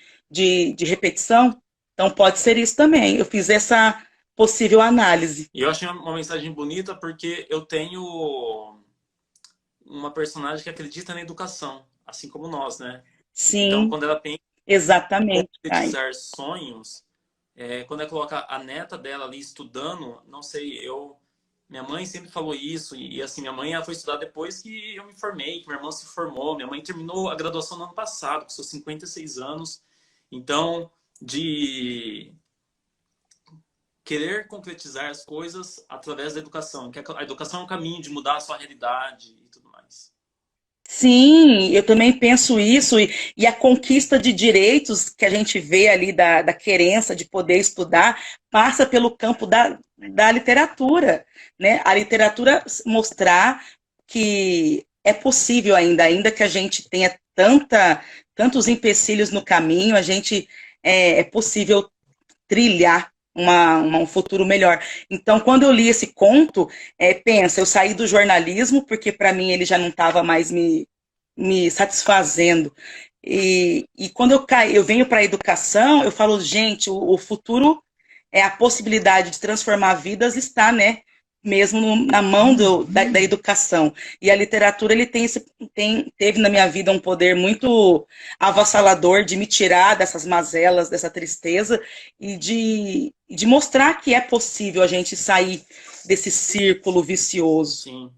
repetição? Então, pode ser isso também. Eu fiz essa possível análise. E eu achei uma mensagem bonita porque eu tenho uma personagem que acredita na educação, assim como nós, né? Então, Sim, quando ela pensa em exatamente, Caio. concretizar sonhos, quando ela coloca a neta dela ali estudando, não sei, minha mãe sempre falou isso, e assim, minha mãe ela foi estudar depois que eu me formei, que minha irmã se formou, minha mãe terminou a graduação no ano passado, com seus 56 anos, então, de querer concretizar as coisas através da educação, que a educação é um caminho de mudar a sua realidade e tudo mais. Sim, eu também penso isso, e a conquista de direitos que a gente vê ali da querência de poder estudar passa pelo campo da literatura, né? A literatura mostrar que é possível ainda que a gente tenha tantos empecilhos no caminho, a gente é possível trilhar um futuro melhor. Então, quando eu li esse conto, eu saí do jornalismo, porque para mim ele já não estava mais me satisfazendo. E quando eu venho para a educação, eu falo, gente, o futuro a possibilidade de transformar vidas está, né, mesmo na mão da educação. E a literatura ele teve na minha vida um poder muito avassalador de me tirar dessas mazelas, dessa tristeza e de mostrar que é possível a gente sair desse círculo vicioso. Sim.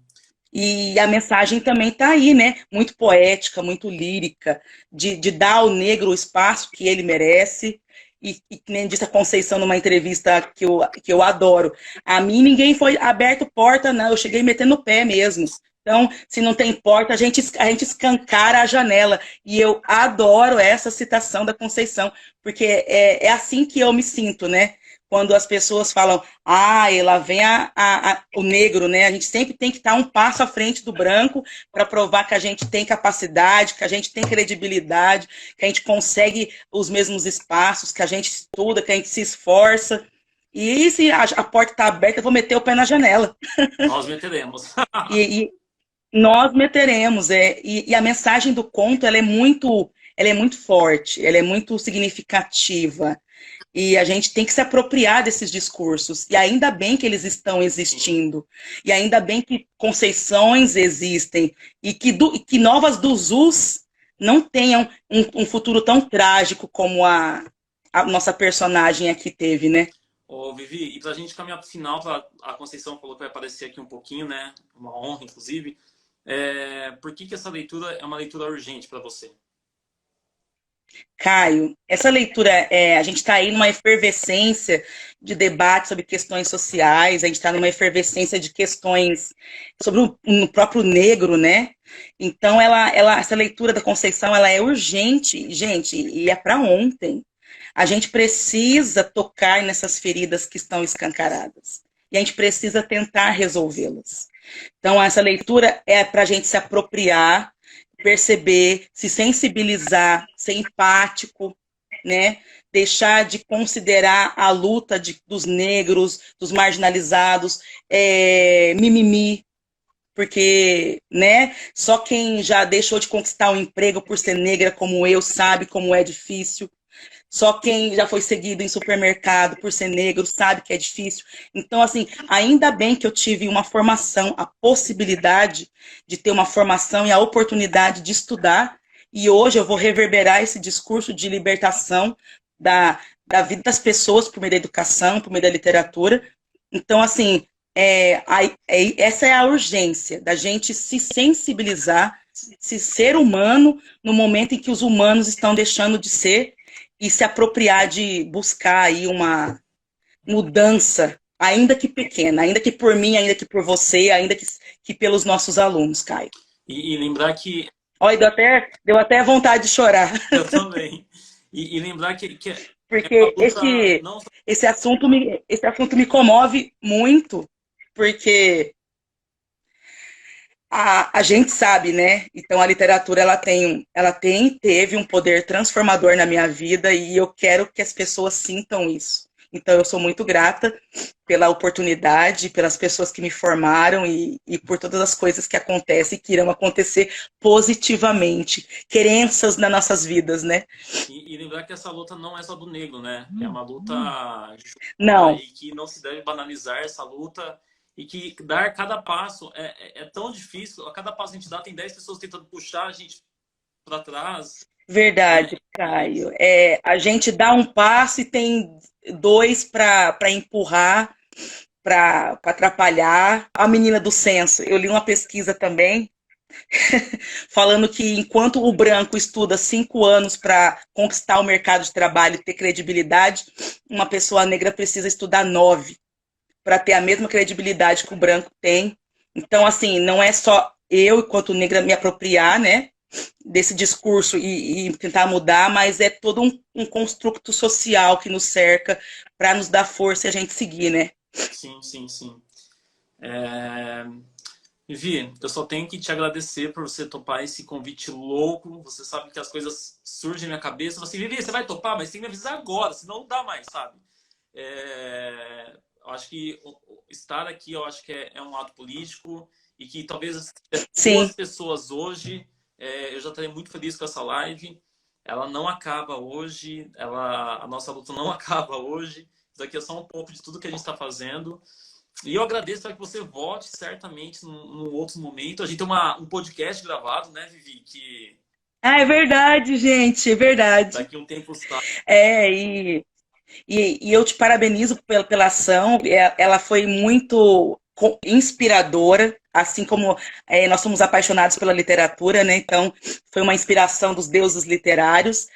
E a mensagem também está aí, né? Muito poética, muito lírica, de dar ao negro o espaço que ele merece. E que nem disse a Conceição numa entrevista que eu adoro. A mim ninguém foi aberto porta, não. Eu cheguei metendo o pé mesmo. Então, se não tem porta, a gente escancara a janela. E eu adoro essa citação da Conceição, porque é assim que eu me sinto, né? Quando as pessoas falam, lá vem o negro, né? A gente sempre tem que estar um passo à frente do branco para provar que a gente tem capacidade, que a gente tem credibilidade, que a gente consegue os mesmos espaços, que a gente estuda, que a gente se esforça. E se a porta está aberta, eu vou meter o pé na janela. Nós meteremos. e nós meteremos. E a mensagem do conto ela é muito forte, ela é muito significativa. E a gente tem que se apropriar desses discursos. E ainda bem que eles estão existindo. E ainda bem que conceições existem. E que novas Duzus não tenham um futuro tão trágico como a nossa personagem aqui teve, né? Ô, Vivi, e pra gente caminhar pro final, a Conceição falou que vai aparecer aqui um pouquinho, né? Uma honra, inclusive. Por que essa leitura é uma leitura urgente para você? Caio, essa leitura, a gente está aí numa efervescência de debate sobre questões sociais, a gente está numa efervescência de questões sobre o próprio negro, né? Então, essa leitura da Conceição, ela é urgente, gente, e é para ontem. A gente precisa tocar nessas feridas que estão escancaradas. E a gente precisa tentar resolvê-las. Então, essa leitura é para a gente se apropriar, perceber, se sensibilizar, ser empático, né? Deixar de considerar a luta dos negros, dos marginalizados, mimimi, porque, né? Só quem já deixou de conquistar um emprego por ser negra como eu sabe como é difícil. Só quem já foi seguido em supermercado por ser negro sabe que é difícil. Então, assim, ainda bem que eu tive uma formação, a possibilidade de ter uma formação e a oportunidade de estudar. E hoje eu vou reverberar esse discurso de libertação da vida das pessoas por meio da educação, por meio da literatura. Então, assim, essa é a urgência da gente se sensibilizar, se ser humano no momento em que os humanos estão deixando de ser e se apropriar de buscar aí uma mudança, ainda que pequena, ainda que por mim, ainda que por você, ainda que pelos nossos alunos, Caio. E lembrar que... Olha, deu até vontade de chorar. Eu também. E lembrar que Porque luta não... esse assunto me comove muito, porque a gente sabe, né? Então a literatura teve um poder transformador na minha vida e eu quero que as pessoas sintam isso. Então eu sou muito grata pela oportunidade, pelas pessoas que me formaram e por todas as coisas que acontecem e que irão acontecer positivamente, crenças nas nossas vidas, né? E lembrar que essa luta não é só do negro, né? É uma luta não. E que não se deve banalizar essa luta e que dar cada passo é tão difícil. A cada passo que a gente dá, tem 10 pessoas tentando puxar a gente para trás. Verdade, Caio. A gente dá um passo e tem dois para empurrar, para atrapalhar. A menina do censo, eu li uma pesquisa também, falando que enquanto o branco estuda 5 anos para conquistar o mercado de trabalho e ter credibilidade, uma pessoa negra precisa estudar 9 para ter a mesma credibilidade que o branco tem. Então, assim, não é só eu, enquanto negra, me apropriar, né, desse discurso e tentar mudar, mas é todo um construto social que nos cerca para nos dar força e a gente seguir, né? Sim, sim, sim. Vivi, eu só tenho que te agradecer por você topar esse convite louco. Você sabe que as coisas surgem na minha cabeça. Você, Vivi, você vai topar, mas tem que me avisar agora, senão não dá mais, sabe? Eu acho que estar aqui, eu acho que é um ato político e que talvez duas pessoas hoje, eu já estarei muito feliz com essa live. Ela não acaba hoje, a nossa luta não acaba hoje. Isso aqui é só um pouco de tudo que a gente está fazendo. E eu agradeço para que você volte certamente num outro momento. A gente tem um podcast gravado, né, Vivi? Que... é verdade, gente, é verdade. Daqui a um tempo está. E eu te parabenizo pela ação. Ela foi muito inspiradora, assim como nós somos apaixonados pela literatura, né? Então, foi uma inspiração dos deuses literários.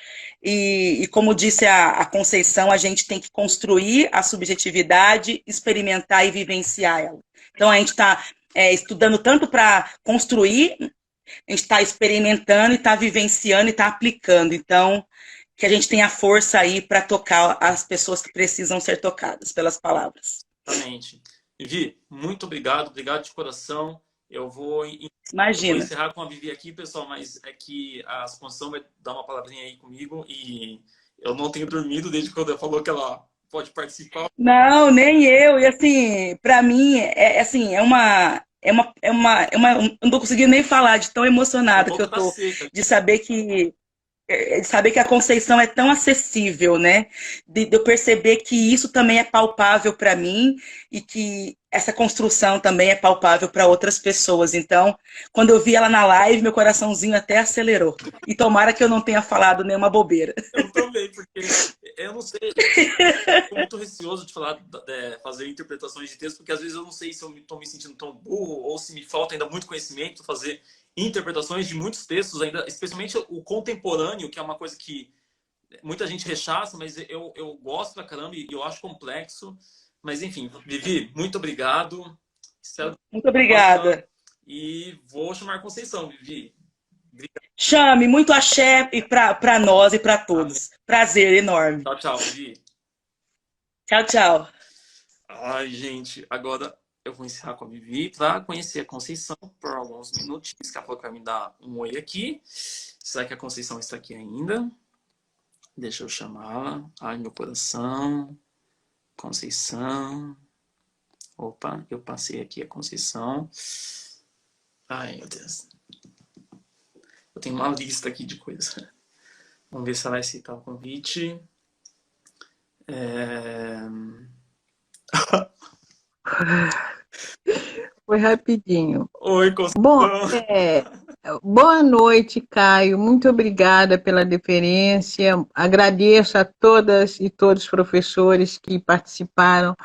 E como disse a Conceição, a gente tem que construir a subjetividade, experimentar e vivenciar ela. Então, a gente está estudando tanto para construir, a gente está experimentando e está vivenciando e está aplicando. Então, que a gente tenha força aí para tocar as pessoas que precisam ser tocadas pelas palavras. Exatamente. Vivi, muito obrigado de coração. Eu vou encerrar com a Vivi aqui, pessoal, mas é que a Assunção vai dar uma palavrinha aí comigo e eu não tenho dormido desde quando ela falou que ela pode participar. Não, nem eu. E assim, para mim, não tô conseguindo nem falar de tão emocionada que eu tô de saber que a Conceição é tão acessível, né? De eu perceber que isso também é palpável para mim e que essa construção também é palpável para outras pessoas. Então, quando eu vi ela na live, meu coraçãozinho até acelerou. E tomara que eu não tenha falado nenhuma bobeira. Eu também, porque eu não sei, eu tô muito receoso de fazer interpretações de texto, porque às vezes eu não sei se eu estou me sentindo tão burro ou se me falta ainda muito conhecimento fazer interpretações de muitos textos, ainda, especialmente o contemporâneo, que é uma coisa que muita gente rechaça, mas eu gosto pra caramba e eu acho complexo. Mas enfim, Vivi, muito obrigado. Espero que Muito você possa. obrigada. E vou chamar Conceição, Vivi. Obrigado. Chame, muito axé e para nós e para Amém. todos. Prazer enorme. Tchau, tchau, Vivi. Tchau, tchau. Ai, gente, agora eu vou encerrar com a Vivi para conhecer a Conceição por alguns minutinhos, que ela falou que vai me dar um oi aqui. Será que a Conceição está aqui ainda? Deixa eu chamá-la. Ai, meu coração. Conceição. Opa, eu passei aqui a Conceição. Ai, meu Deus. Eu tenho uma lista aqui de coisas. Vamos ver se ela vai aceitar o convite. Foi rapidinho. Oi, Bom, Conceição. boa noite, Caio. Muito obrigada pela deferência. Agradeço a todas e todos os professores que participaram.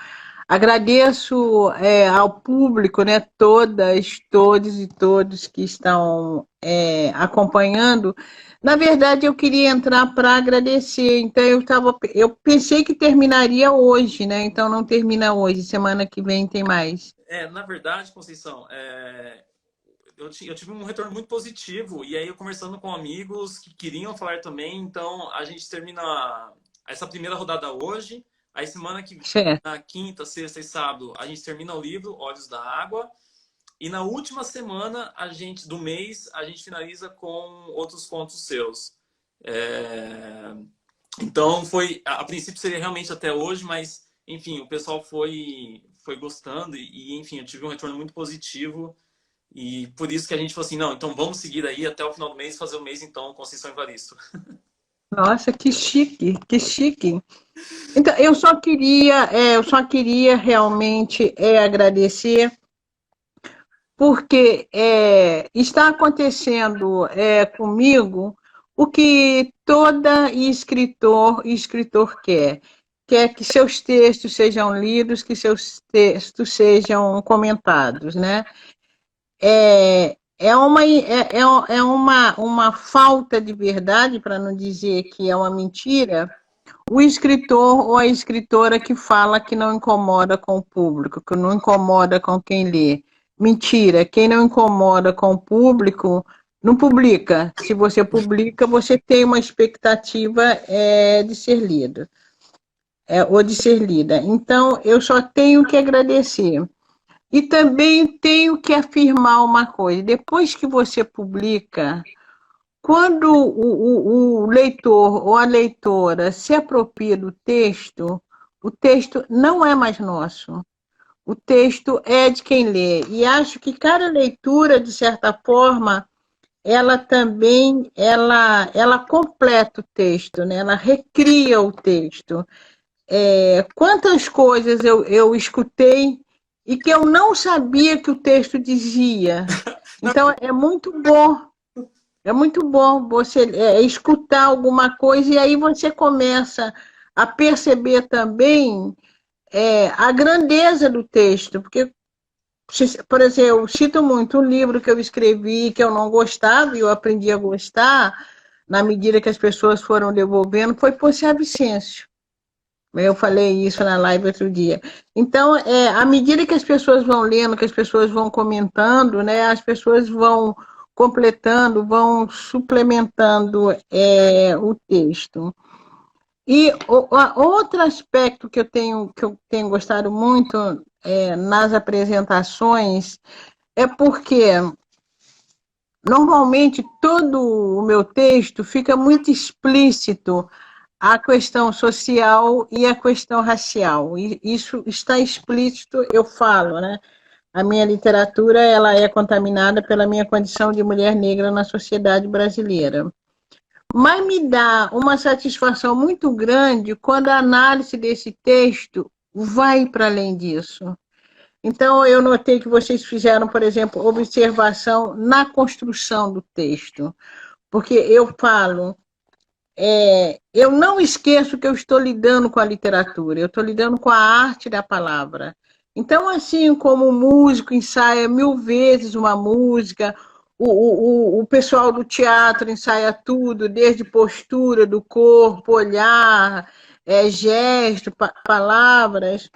Agradeço ao público, né, todas, todos e todos que estão acompanhando. Na verdade, eu queria entrar para agradecer. Então, eu pensei que terminaria hoje, né? Então, não termina hoje. Semana que vem tem mais. Na verdade, Conceição, eu tive um retorno muito positivo. E aí, eu conversando com amigos que queriam falar também. Então, a gente termina essa primeira rodada hoje. Aí, semana que vem, Certo. na quinta, sexta e sábado, a gente termina o livro Olhos da Água. E na última semana do mês, a gente finaliza com outros contos seus. Então, a princípio seria realmente até hoje, mas, enfim, o pessoal foi gostando e, enfim, eu tive um retorno muito positivo. E por isso que a gente falou assim, não, então vamos seguir aí até o final do mês, fazer o mês, então, Conceição Evaristo. Nossa, que chique, que chique. Então, eu só queria realmente agradecer, porque está acontecendo comigo o que toda escritor e escritor quer que seus textos sejam lidos, que seus textos sejam comentados, né? Uma falta de verdade, para não dizer que é uma mentira, o escritor ou a escritora que fala que não incomoda com o público, que não incomoda com quem lê. Mentira, quem não incomoda com o público não publica. Se você publica, você tem uma expectativa de ser lido, ou de ser lida. Então, eu só tenho que agradecer. E também tenho que afirmar uma coisa: depois que você publica, quando o leitor ou a leitora se apropria do texto, o texto não é mais nosso. O texto é de quem lê. E acho que cada leitura, de certa forma, ela também ela completa o texto, né? Ela recria o texto. Quantas coisas eu escutei e que eu não sabia que o texto dizia. Então, é muito bom você escutar alguma coisa e aí você começa a perceber também a grandeza do texto, porque, por exemplo, eu cito muito um livro que eu escrevi que eu não gostava e eu aprendi a gostar na medida que as pessoas foram devolvendo, foi Posse Vicêncio. Eu falei isso na live outro dia. Então, à medida que as pessoas vão lendo, que as pessoas vão comentando, né, as pessoas vão completando, vão suplementando o texto. E outro aspecto que eu tenho gostado muito nas apresentações é porque normalmente todo o meu texto fica muito explícito a questão social e a questão racial. E isso está explícito, eu falo, né? A minha literatura ela é contaminada pela minha condição de mulher negra na sociedade brasileira. Mas me dá uma satisfação muito grande quando a análise desse texto vai para além disso. Então, eu notei que vocês fizeram, por exemplo, observação na construção do texto, porque eu falo, eu não esqueço que eu estou lidando com a literatura, eu estou lidando com a arte da palavra. Então, assim como o músico ensaia 1000 vezes uma música, o pessoal do teatro ensaia tudo, desde postura do corpo, olhar, gesto, palavras.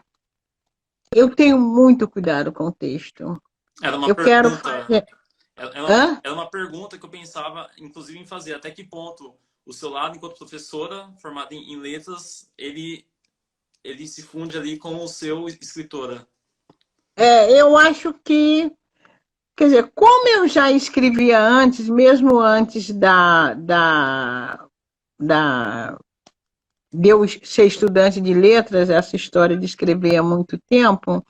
Eu tenho muito cuidado com o texto. Era uma Eu quero pergunta. fazer. Hã? Era uma pergunta que eu pensava, inclusive, em fazer. Até que ponto o seu lado, enquanto professora, formada em letras, ele se funde ali com o seu escritora? Eu acho que, quer dizer, como eu já escrevia antes, mesmo antes da de eu ser estudante de letras, essa história de escrever há muito tempo,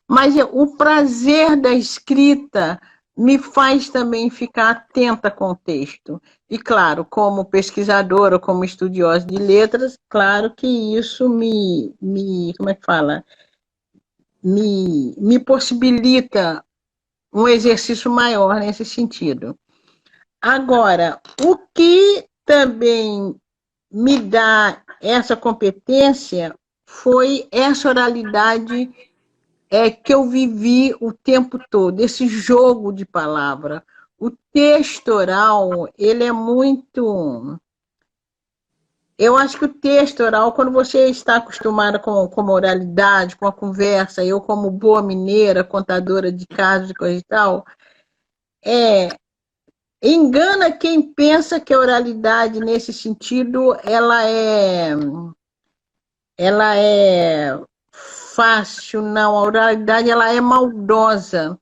mas o prazer da escrita me faz também ficar atenta com o texto. E, claro, como pesquisadora, como estudiosa de letras, claro que isso como é que fala? Me possibilita um exercício maior nesse sentido. Agora, o que também me dá essa competência foi essa oralidade que eu vivi o tempo todo, esse jogo de palavra. O texto oral, ele é muito. Eu acho que o texto oral, quando você está acostumada com uma oralidade, com a conversa, eu como boa mineira, contadora de casos e coisa e tal, é, engana quem pensa que a oralidade, nesse sentido, ela é fácil, não. A oralidade ela é maldosa.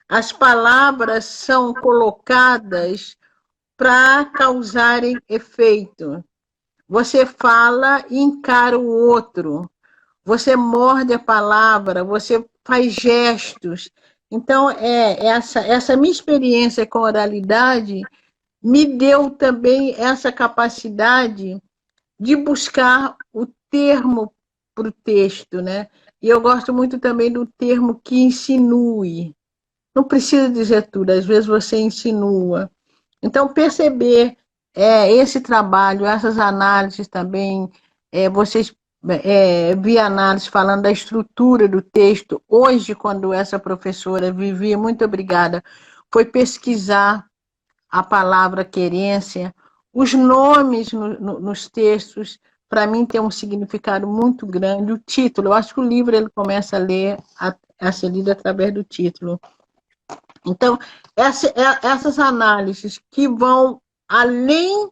As palavras são colocadas para causarem efeito. Você fala e encara o outro. Você morde a palavra, você faz gestos. Então, essa minha experiência com oralidade me deu também essa capacidade de buscar o termo para o texto, né? E eu gosto muito também do termo que insinue. Não precisa dizer tudo, às vezes você insinua. Então, perceber esse trabalho, essas análises também, vocês vi análise falando da estrutura do texto. Hoje, quando essa professora Vivi, muito obrigada, foi pesquisar a palavra querência, os nomes nos textos, para mim tem um significado muito grande. O título, eu acho que o livro ele começa a ser lido através do título. Então, essas análises que vão além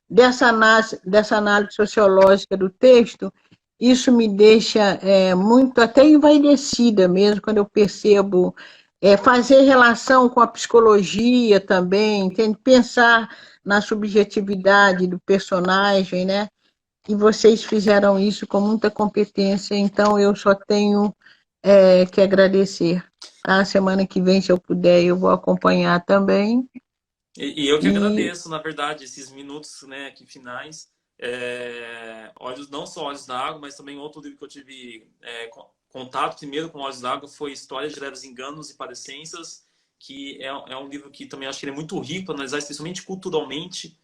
dessa análise sociológica do texto, isso me deixa muito até envaidecida mesmo, quando eu percebo fazer relação com a psicologia também, entende? Pensar na subjetividade do personagem, né? E vocês fizeram isso com muita competência, então eu só tenho que agradecer. A semana que vem, se eu puder, eu vou acompanhar também. E eu que E agradeço, na verdade, esses minutos, né, aqui finais. Olhos, não só Olhos d'Água, mas também outro livro que eu tive contato primeiro com Olhos d'Água foi Histórias de Leves Enganos e Padecenças, que é um livro que também acho que ele é muito rico para analisar, especialmente culturalmente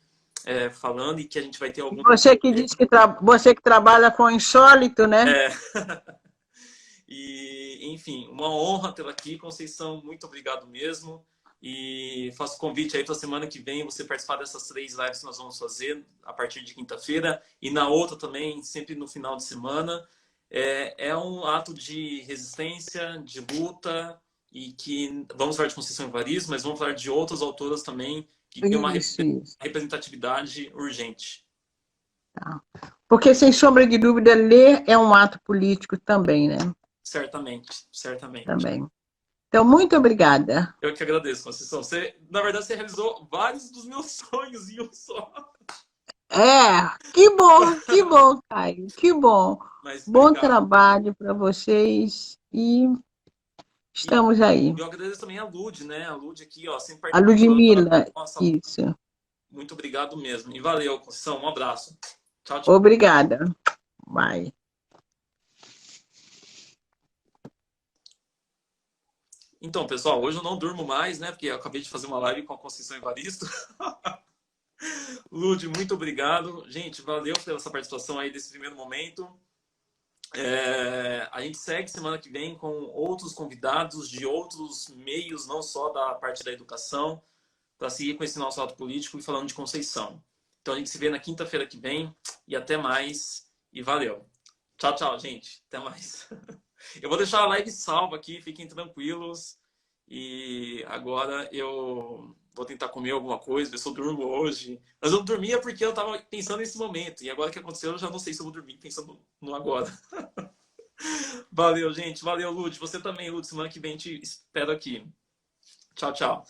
falando, e que a gente vai ter algum... você que disse que você que trabalha com insólito, né? É. E, enfim, uma honra tê-la aqui, Conceição. Muito obrigado mesmo. E faço convite aí para a semana que vem você participar dessas 3 lives que nós vamos fazer a partir de quinta-feira. E na outra também, sempre no final de semana. É um ato de resistência, de luta, e que vamos falar de Conceição Evaristo, mas vamos falar de outras autoras também que têm uma Isso. representatividade urgente. Tá. Porque, sem sombra de dúvida, ler é um ato político também, né? Certamente, certamente. Também. Então, muito obrigada. Eu que agradeço, Conceição. Na verdade, você realizou vários dos meus sonhos em um só. Que bom, Caio, que bom. Mas Bom obrigado. trabalho para vocês e estamos aí. Eu agradeço também a Lud, né? A Lud aqui, ó, sempre A participando. Ludmila, Nossa, isso. muito obrigado mesmo. E valeu, Conceição. Um abraço. Tchau, tchau. Obrigada. Bye. Então, pessoal, hoje eu não durmo mais, né? Porque eu acabei de fazer uma live com a Conceição Evaristo. Lud, muito obrigado. Gente, valeu pela sua participação aí desse primeiro momento. A gente segue semana que vem com outros convidados de outros meios, não só da parte da educação. para seguir com esse nosso ato político e falando de Conceição. Então a gente se vê na quinta-feira que vem e até mais e valeu. Tchau, tchau, gente. Até mais. Eu vou deixar a live salva aqui, fiquem tranquilos. E agora eu vou tentar comer alguma coisa, ver se eu durmo hoje. Mas eu dormia porque eu estava pensando nesse momento. E agora que aconteceu, eu já não sei se eu vou dormir pensando no agora. Valeu, gente. Valeu, Lud. Você também, Lud. Semana que vem te espero aqui. Tchau, tchau.